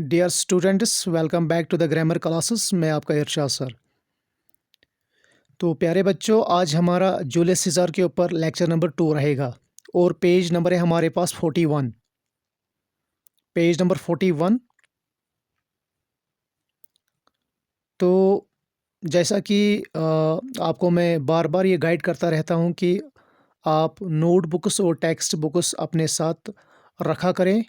Dear students, welcome back to the grammar classes. मैं आपका इरशाद sir. तो प्यारे बच्चों, आज हमारा जूलियस सीज़र के ऊपर लेक्चर नंबर 2 रहेगा और पेज नंबर है हमारे पास 41। Page number 41। तो जैसा कि आपको मैं बार बार ये गाइड करता रहता हूँ कि आप नोटबुक्स और टेक्स्ट बुक्स अपने साथ रखा करें,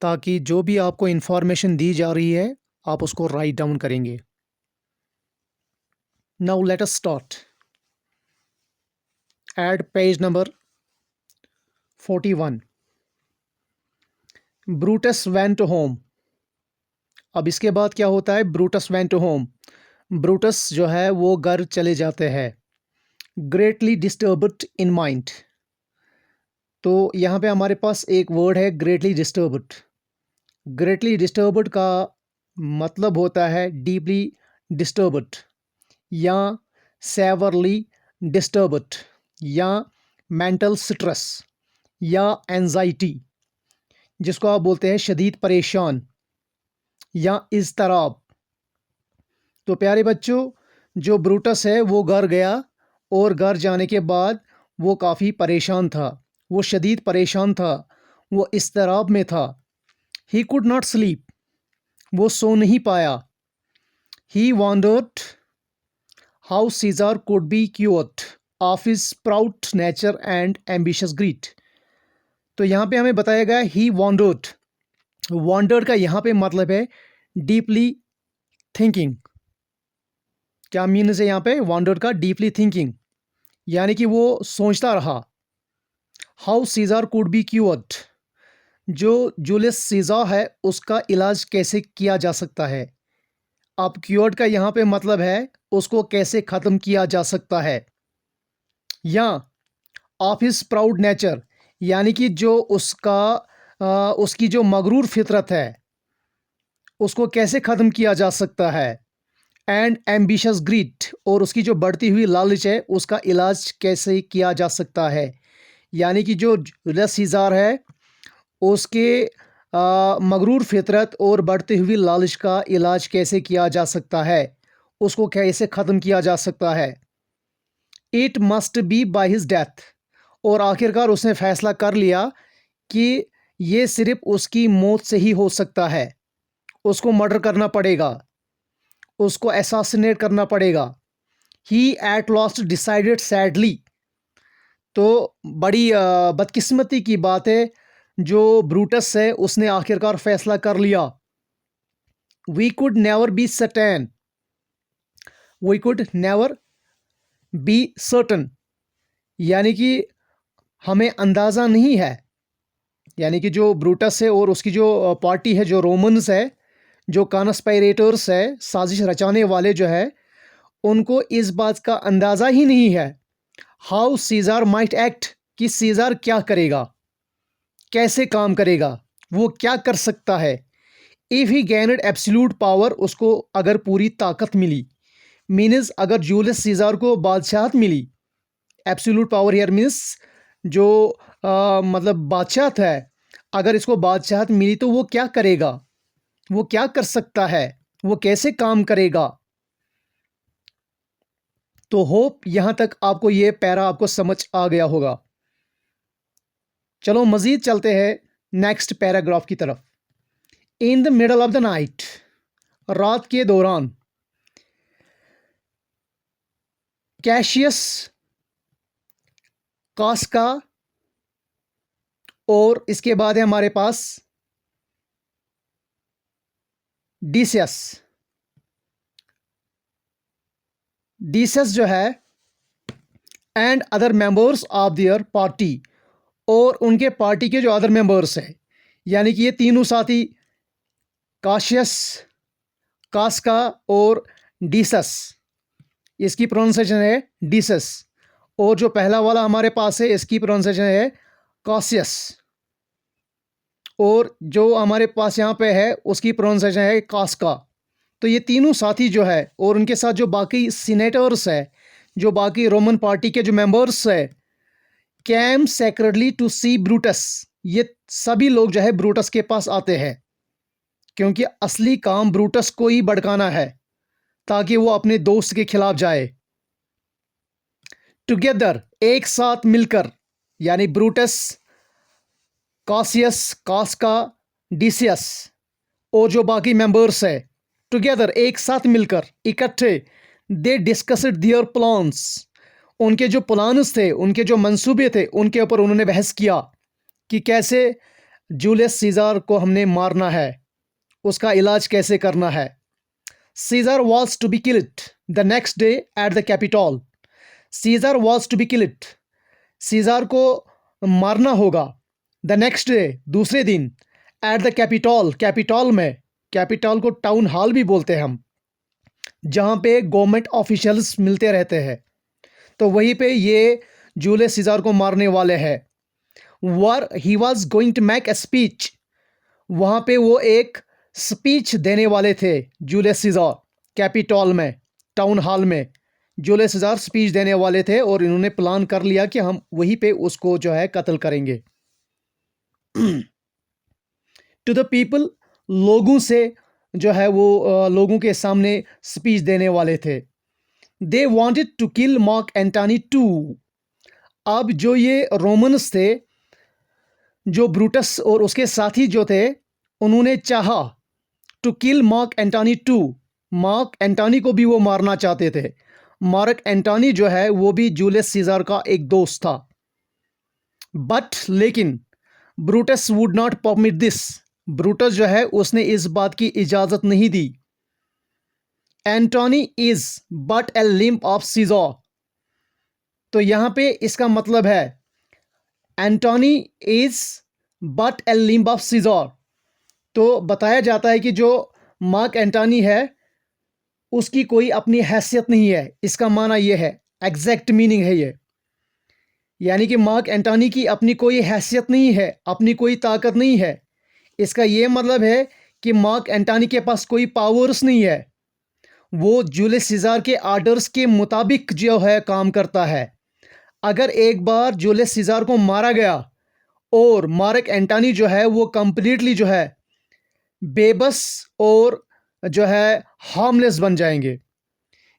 ताकि जो भी आपको इन्फॉर्मेशन दी जा रही है आप उसको राइट डाउन करेंगे। Now let us start at page number 41। Brutus went home. अब इसके बाद क्या होता है? Brutus went home. ब्रूटस जो है वो घर चले जाते हैं। Greatly disturbed in mind. तो यहाँ पे हमारे पास एक वर्ड है ग्रेटली डिस्टर्ब्ड। ग्रेटली डिस्टर्ब्ड का मतलब होता है डीपली डिस्टर्ब्ड या सेवरली डिस्टर्ब्ड या मेंटल स्ट्रेस या एंजाइटी, जिसको आप बोलते हैं शदीद परेशान या इज़्तिराब। तो प्यारे बच्चों, जो ब्रूटस है वो घर गया और घर जाने के बाद वो काफ़ी परेशान था, वो शदीद परेशान था, वो इज़्तिराब में था। ही कुड नॉट स्लीप, वो सो नहीं पाया। He wondered how Caesar could be cured of his proud nature and ambitious greed. तो यहाँ पे हमें बताया गया ही वॉन्डर्ड। वॉन्डर्ड का यहाँ पे मतलब है डीपली थिंकिंग। क्या मीन्स है यहाँ पे वॉन्डर्ड का? डीपली थिंकिंग, यानी कि वो सोचता रहा। How Caesar could be cured, जो जूलियस सीज़र है उसका इलाज कैसे किया जा सकता है। अब क्योर्ड का यहाँ पे मतलब है उसको कैसे ख़त्म किया जा सकता है। या ऑफ हिज प्राउड नेचर, यानी कि जो उसकी जो मगरूर फितरत है उसको कैसे ख़त्म किया जा सकता है। एंड एम्बिशियस ग्रीड, और उसकी जो बढ़ती हुई लालच है उसका इलाज कैसे किया जा सकता है। यानी कि जो जूलियस सीज़र है उसके मगरूर फितरत और बढ़ती हुई लालच का इलाज कैसे किया जा सकता है, उसको कैसे ख़त्म किया जा सकता है। It must be by his death, और आखिरकार उसने फैसला कर लिया कि ये सिर्फ उसकी मौत से ही हो सकता है। उसको मर्डर करना पड़ेगा, उसको असैसिनेट करना पड़ेगा। ही एट लास्ट डिसाइडेड सैडली। तो बड़ी बदकिस्मती की बात है, जो ब्रूटस है उसने आखिरकार फैसला कर लिया। We could never be certain, we could never be certain, यानी कि हमें अंदाज़ा नहीं है। यानी कि जो ब्रूटस है और उसकी जो पार्टी है, जो रोमन्स है, जो कॉन्स्पायरेटर्स है, साजिश रचाने वाले जो है, उनको इस बात का अंदाज़ा ही नहीं है हाउ सीज़र माइट एक्ट, कि सीज़र क्या करेगा, कैसे काम करेगा, वो क्या कर सकता है। इफ़ ही गैनड एब्सोल्यूट पावर, उसको अगर पूरी ताकत मिली, मीन्स अगर जूलियस सीज़र को बादशाहत मिली। एब्सोल्यूट पावर हियर मीन्स जो मतलब बादशाहत है, अगर इसको बादशाहत मिली तो वो क्या करेगा, वो क्या कर सकता है, वो कैसे काम करेगा। तो होप यहाँ तक आपको ये पैरा आपको समझ आ गया होगा। चलो मज़ीद चलते हैं नेक्स्ट पैराग्राफ की तरफ। In the middle of the night, रात के दौरान, कैशियस, कास्का, और इसके बाद है हमारे पास डीसियस। डीसियस जो है and other members of their party, और उनके पार्टी के जो अदर मेंबर्स हैं, यानी कि ये तीनों साथी काशियस, कास्का और डीसस, इसकी प्रोनाउंसिएशन है डीसस। और जो पहला वाला हमारे पास है इसकी प्रोनाउंसिएशन है कासियस, और जो हमारे पास यहाँ पे है उसकी प्रोनाउंसिएशन है कास्का। तो ये तीनों साथी जो है और उनके साथ जो बाकी सीनेटर्स है, जो बाकी रोमन पार्टी के जो मेंबर्स है, came secretly to see Brutus, ये सभी लोग जो है ब्रूटस के पास आते हैं। क्योंकि असली काम ब्रूटस को ही भड़काना है ताकि वो अपने दोस्त के खिलाफ जाए। टुगेदर, एक साथ मिलकर, यानी ब्रूटस, कासियस, कास्का, डिसियस और जो बाकी मेंबर्स है, टुगेदर एक साथ मिलकर, इकट्ठे, दे डिस्कस्ड देयर प्लान्स, उनके जो प्लान्स थे, उनके जो मंसूबे थे, उनके ऊपर उन्होंने बहस किया कि कैसे जूलियस सीज़र को हमने मारना है, उसका इलाज कैसे करना है। Caesar was to be killed the next day at the Capitol. Caesar was to be killed, Caesar को मारना होगा, द नेक्स्ट डे, दूसरे दिन, एट द कैपिटॉल, कैपिटॉल में, कैपिटॉल को टाउन हॉल भी बोलते हैं हम, जहाँ पे गवर्नमेंट ऑफिशियल्स मिलते रहते हैं, तो वहीं पे ये जूलियस सीज़र को मारने वाले हैं। Where he was going to make a speech, वहाँ पे वो एक स्पीच देने वाले थे जूलियस सीज़र, कैपिटॉल में, टाउन हॉल में जूलियस सीज़र स्पीच देने वाले थे और इन्होंने प्लान कर लिया कि हम वहीं पे उसको जो है कत्ल करेंगे। टू द पीपल, लोगों से जो है वो लोगों के सामने स्पीच देने वाले थे। They wanted to kill Mark Antony too. अब जो ये रोमन्स थे, जो ब्रूटस और उसके साथी जो थे, उन्होंने चाहा to kill Mark Antony too, Mark Antony को भी वो मारना चाहते थे। मार्क एंटोनी जो है वो भी जूलियस सीज़र का एक दोस्त था। बट लेकिन Brutus would not permit this, Brutus जो है उसने इस बात की इजाज़त नहीं दी। Antony is but a limb of Caesar, तो यहाँ पे इसका मतलब है Antony is but a limb of Caesar, तो बताया जाता है कि जो मार्क एंटोनी है उसकी कोई अपनी हैसियत नहीं है, इसका माना यह है, एग्जैक्ट मीनिंग है ये, यानी कि मार्क एंटोनी की अपनी कोई हैसियत नहीं है, अपनी कोई ताकत नहीं है। इसका ये मतलब है कि मार्क एंटोनी के पास कोई पावर्स नहीं है, वो जूलियस सीज़र के आर्डर्स के मुताबिक जो है काम करता है। अगर एक बार जूलियस सीज़र को मारा गया और मार्क एंटोनी जो है वो कंप्लीटली जो है बेबस और जो है हार्मलेस बन जाएंगे।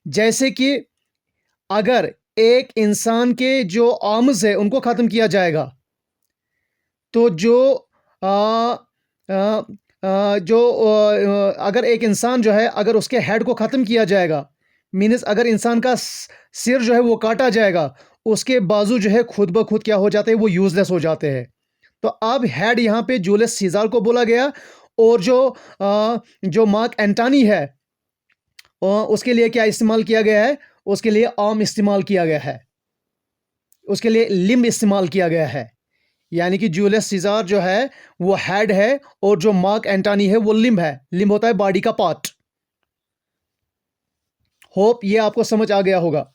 जैसे कि अगर एक इंसान के जो आर्म्स है उनको ख़त्म किया जाएगा, तो जो आ, आ, आ, जो अगर एक इंसान जो है, अगर उसके हेड को ख़त्म किया जाएगा, मीन्स अगर इंसान का सिर जो है वो काटा जाएगा, उसके बाजू जो है खुद ब खुद क्या हो जाते हैं, वो यूज़लेस हो जाते हैं। तो अब हेड यहाँ पे जूलियस सीज़र को बोला गया, और जो मार्क एंटोनी है उसके लिए क्या इस्तेमाल किया गया है, उसके लिए आर्म इस्तेमाल किया गया है, उसके लिए लिम्ब इस्तेमाल किया गया है। यानी कि जूलियस सीज़र जो है वो हेड है और जो मार्क एंटोनी है वो लिम्ब है। लिम्ब होता है बॉडी का पार्ट। होप ये आपको समझ आ गया होगा।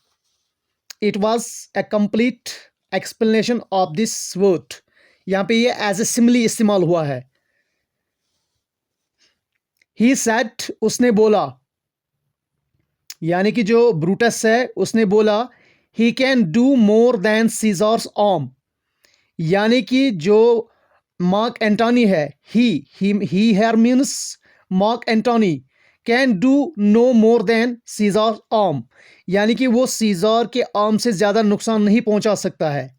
It was a complete explanation of this word. यहाँ पे ये एज ए सिमिली इस्तेमाल हुआ है। ही सेड, उसने बोला, यानी कि जो ब्रूटस है उसने बोला, he can do more than Caesar's arm, यानी कि जो मार्क एंटोनी है, he here means Mark Antony can do no more than Caesar arm, यानी कि वो सीज़र के आर्म से ज़्यादा नुकसान नहीं पहुंचा सकता है।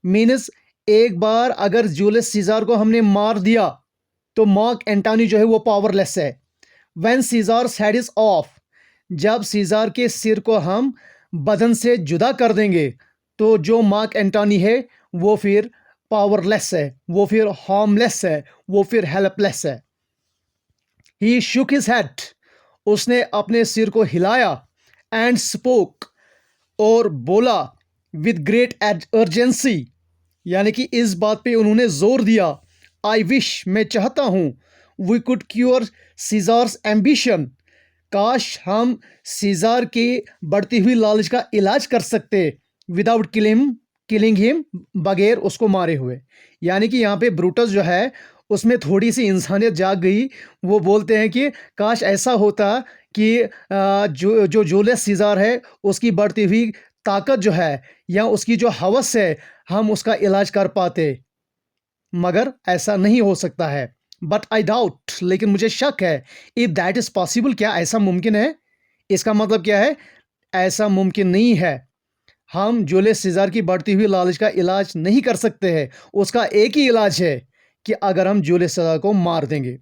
मीन्स एक बार अगर जूलियस सीज़र को हमने मार दिया तो मार्क एंटोनी जो है वो पावरलेस है। When Caesar's head is off, जब सीज़र के सिर को हम बदन से जुदा कर देंगे तो जो मार्क एंटोनी है वो फिर पावरलेस है, वो फिर हार्मलेस है, वो फिर हेल्पलेस है। ही शुक हिज हेड, उसने अपने सिर को हिलाया, एंड स्पोक, और बोला, विद ग्रेट अर्जेंसी, यानी कि इस बात पे उन्होंने जोर दिया, आई विश, मैं चाहता हूं, we could cure Caesar's ambition, काश हम सीज़र की बढ़ती हुई लालच का इलाज कर सकते, विदाउट किलिंग हिम, बगैर उसको मारे हुए। यानी कि यहाँ पे ब्रूटस जो है उसमें थोड़ी सी इंसानियत जाग गई। वो बोलते हैं कि काश ऐसा होता कि जो जूलियस सीज़र है उसकी बढ़ती हुई ताकत जो है या उसकी जो हवस है हम उसका इलाज कर पाते, मगर ऐसा नहीं हो सकता है। बट आई डाउट, लेकिन मुझे शक है, इफ दैट इज पॉसिबल, क्या ऐसा मुमकिन है? इसका मतलब क्या है? ऐसा मुमकिन नहीं है। हम जूलियस सीजार की बढ़ती हुई लालच का इलाज नहीं कर सकते हैं। उसका एक ही इलाज है कि अगर हम जूलियस सीजार को मार देंगे।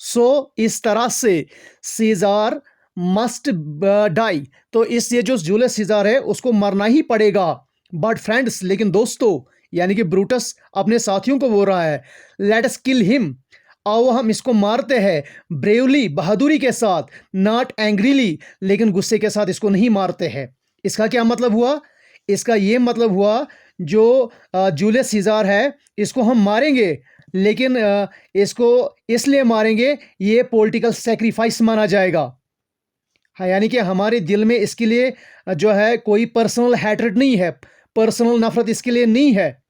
सो इस तरह से सीजार मस्ट डाई। तो इस ये जो जूलियस सीजार है उसको मरना ही पड़ेगा। बट फ्रेंड्स, लेकिन दोस्तों, यानी कि ब्रूटस अपने साथियों को बोल रहा है, लेट अस किल हिम। आओ हम इसको मारते हैं, ब्रेवली, बहादुरी के साथ, नॉट एंग्रीली, लेकिन गुस्से के साथ इसको नहीं मारते हैं। इसका क्या मतलब हुआ? इसका ये मतलब हुआ, जो जूलियस सीजार है इसको हम मारेंगे, लेकिन इसको इसलिए मारेंगे, ये पॉलिटिकल सेक्रीफाइस माना जाएगा। हाँ, यानी कि हमारे दिल में इसके लिए जो है कोई पर्सनल हैट्रेड नहीं है, पर्सनल नफरत इसके लिए नहीं है,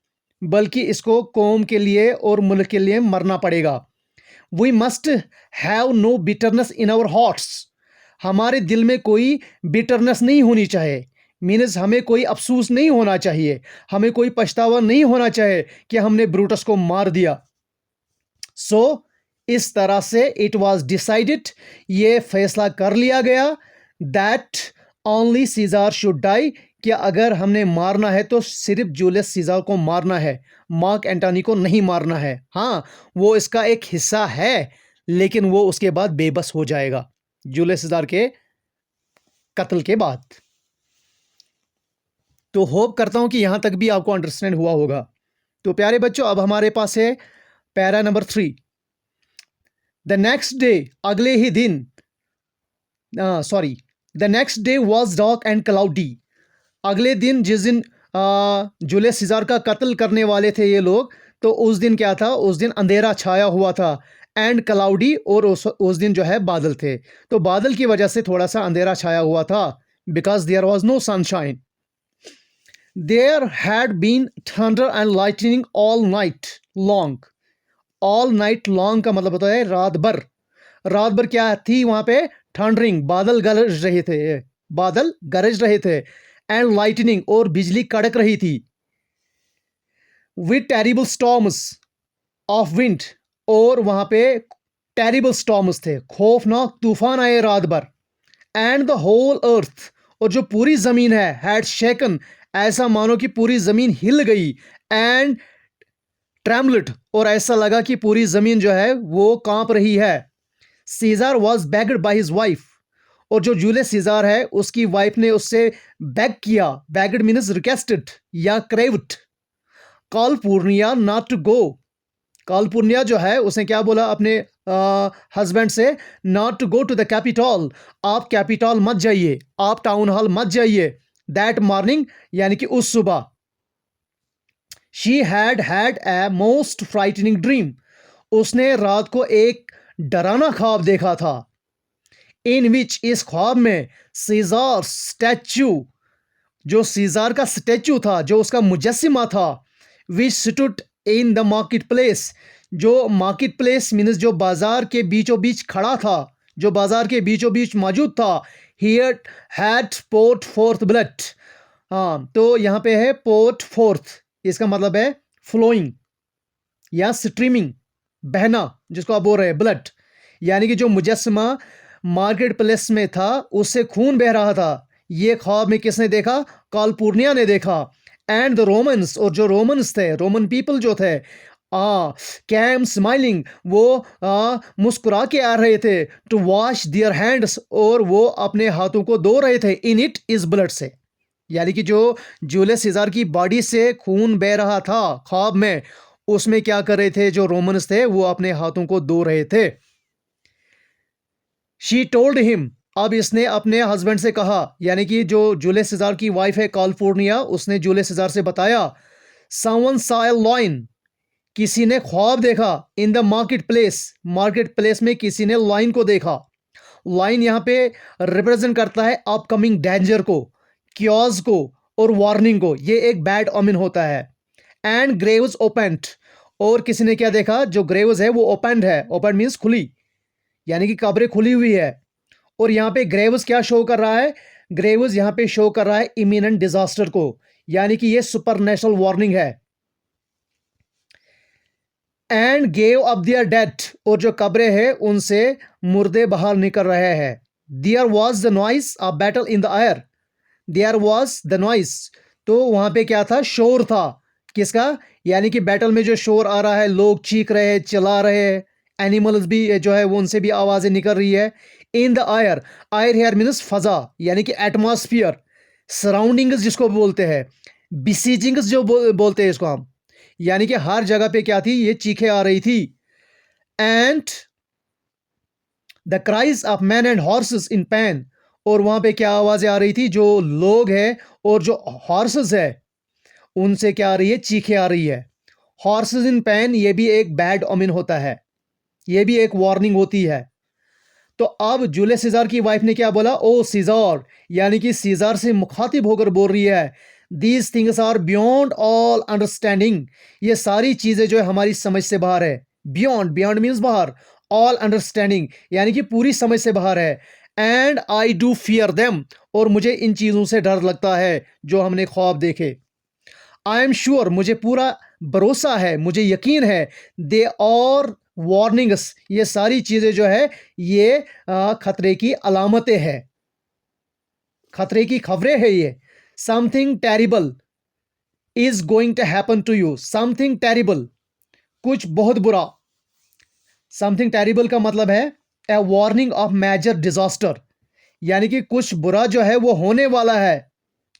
बल्कि इसको कौम के लिए और मुल्क के लिए मरना पड़ेगा। We must have no bitterness in our hearts. हमारे दिल में कोई बिटरनेस नहीं होनी चाहिए। मीन्स हमें कोई अफसोस नहीं होना चाहिए, हमें कोई पछतावा नहीं होना चाहिए कि हमने ब्रूटस को मार दिया। सो इस तरह से इट वॉज डिसाइडेड, ये फैसला कर लिया गया, that only Caesar should die, कि अगर हमने मारना है तो सिर्फ जूलियस सीजार को मारना है, मार्क एंटोनी को नहीं मारना है। हाँ, वो इसका एक हिस्सा है, लेकिन वो उसके बाद बेबस हो जाएगा जूलियस सीजार के कत्ल के बाद। तो होप करता हूं कि यहां तक भी आपको अंडरस्टैंड हुआ होगा। तो प्यारे बच्चों, अब हमारे पास है para number 3। The next day, अगले ही दिन, the next day was dark and cloudy. अगले दिन, जिस दिन जूलियस सीजार का कत्ल करने वाले थे ये लोग, तो उस दिन क्या था? उस दिन अंधेरा छाया हुआ था, एंड क्लाउडी, और उस दिन जो है बादल थे। तो बादल की वजह से थोड़ा सा अंधेरा छाया हुआ था, because there was no sunshine. There had been thunder and lightning all night long. All night long का मतलब होता है रात भर। रात भर क्या थी वहां पे? थंडरिंग, बादल गरज रहे थे, बादल गरज रहे थे, एंड लाइटनिंग, और बिजली कड़क रही थी, with terrible storms of wind, और वहां पे टेरिबल स्टॉर्म्स थे, खौफनाक तूफान आए रात भर, एंड द होल अर्थ, और जो पूरी जमीन है, हैड शेकन, ऐसा मानो कि पूरी जमीन हिल गई, एंड ट्रेमलेट, और ऐसा लगा कि पूरी जमीन जो है वो कांप रही है। Cesare was bagged by his wife, और जो जूलियस सीजार है उसकी वाइफ ने उससे बेग किया, बेग्ड मीन्स रिक्वेस्टेड या craved, Calpurnia not to go. Calpurnia जो है उसने क्या बोला अपने हस्बैंड से? Not to go to the capital, आप कैपिटल मत जाइए, आप टाउन हॉल मत जाइए, दैट मॉर्निंग, यानी कि उस सुबह। She had had a most frightening dream, उसने रात को एक डरावना ख्वाब देखा था, इन विच, इस ख्वाब में, सीजार स्टैचू, जो सीजार का स्टैचू था, जो उसका मुजस्सिमा था, which stood in the market place, जो मार्केट प्लेस मीन्स जो बाजार के बीचों बीच खड़ा था, जो बाजार के बीचों बीच मौजूद था, here had port fourth blood. हाँ, तो यहाँ पे है पोर्ट फोर्थ, इसका मतलब है फ्लोइंग या स्ट्रीमिंग, बहना, जिसको आप बोल रहे हैं ब्लड, यानी कि जो मुजस्समा मार्केट प्लेस में था उससे खून बह रहा था। ये ख्वाब में किसने देखा? कालपूर्निया ने देखा। एंड द रोमन्स, और जो रोमन्स थे, रोमन पीपल जो थे, कैम स्माइलिंग, वो मुस्कुरा के आ रहे थे, टू वॉश देयर हैंड्स, और वो अपने हाथों को धो रहे थे, इन इट इज ब्लड से, यानी कि जो जूलियस सीजार की बॉडी से खून बह रहा था ख्वाब में, उसमें क्या कर रहे थे जो रोमन्स थे? वो अपने हाथों को धो रहे थे। शी टोल्ड हिम, अब इसने अपने हस्बैंड से कहा, यानी कि जो जूलियस सीजार की वाइफ है कालपूर्निया, उसने जूलियस सीजार से बताया, समवन सॉ ए लॉइन, किसी ने ख्वाब देखा, इन the market place, market place में किसी ने लाइन को देखा। लाइन यहाँ पे रिप्रेजेंट करता है अपकमिंग डेंजर को, क्योज को, और वार्निंग को। ये एक बैड ओमेन होता है। एंड ग्रेव्स ओपेंड, और किसी ने क्या देखा? जो ग्रेव्स है वो ओपेंड है, ओपेंड मीन्स खुली, यानी कि कब्रें खुली हुई है। और यहाँ पे ग्रेव्स क्या शो कर रहा है? ग्रेव्स यहाँ पे शो कर रहा है इमिनेंट डिजास्टर को, यानी कि ये सुपर नेचुरल वार्निंग है। And gave up their dead, और जो कब्रें हैं उनसे मुर्दे बाहर निकल रहे हैं। There was the noise a battle in the air, there was the noise, तो वहां पे क्या था, शोर था। किसका? यानी कि बैटल में जो शोर आ रहा है, लोग चीख रहे हैं, चिल्ला रहे हैं, एनिमल्स भी जो है वो उनसे भी आवाजें निकल रही है। In the air, air here means फजा, यानी कि एटमॉस्फियर, सराउंडिंग्स जिसको बोलते हैं, बिसीजिंग्स जो बोलते हैं इसको हम, यानी कि हर जगह पे क्या थी, ये चीखें आ रही थी। And the cries of man and horses in pan, और वहां पे क्या आवाजें आ रही थी, जो लोग हैं और जो हॉर्सेस है उनसे क्या आ रही है, चीखें आ रही है। हॉर्सेस इन पैन, ये भी एक बैड ओमिन होता है, ये भी एक वार्निंग होती है। तो अब जूलियस सीजार की वाइफ ने क्या बोला, ओ सीजार, यानी कि सीजार से मुखातिब होकर बोल रही है, these things are beyond all understanding, ये सारी चीजें जो है हमारी समझ से बाहर है। बियॉन्ड, बियॉन्ड मीन्स बाहर, ऑल अंडरस्टैंडिंग यानी कि पूरी समझ से बाहर है। And I do fear them, और मुझे इन चीजों से डर लगता है जो हमने ख्वाब देखे। आई एम श्योर, मुझे पूरा भरोसा है, मुझे यकीन है, दे और वार्निंग्स, ये सारी चीजें जो है ये खतरे की अलामतें हैं, खतरे की खबरें हैं ये। Something terrible is going to happen to you, something terrible, कुछ बहुत बुरा। समथिंग टेरिबल का मतलब है a warning of major disaster, यानी कि कुछ बुरा जो है वो होने वाला है,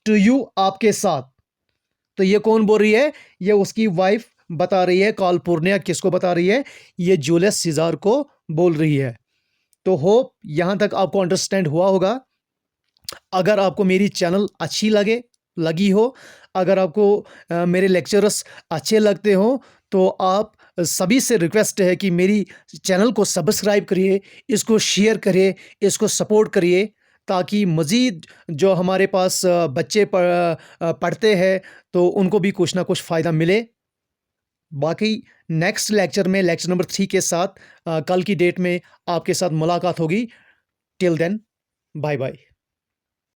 टू यू, आपके साथ। तो ये कौन बोल रही है, ये उसकी वाइफ बता रही है। कालपुर्निया किसको बता रही है, ये जूलियस सीजार को बोल रही है। तो होप यहां तक आपको अंडरस्टैंड हुआ होगा। अगर आपको मेरी चैनल अच्छी लगी हो, अगर आपको मेरे लेक्चरस अच्छे लगते हो, तो आप सभी से रिक्वेस्ट है कि मेरी चैनल को सब्सक्राइब करिए, इसको शेयर करिए, इसको सपोर्ट करिए, ताकि मज़ीद जो हमारे पास बच्चे पढ़ते हैं तो उनको भी कुछ ना कुछ फ़ायदा मिले। बाकी नेक्स्ट लेक्चर में, लेक्चर नंबर 3 के साथ कल की डेट में आपके साथ मुलाकात होगी। Till then, bye bye.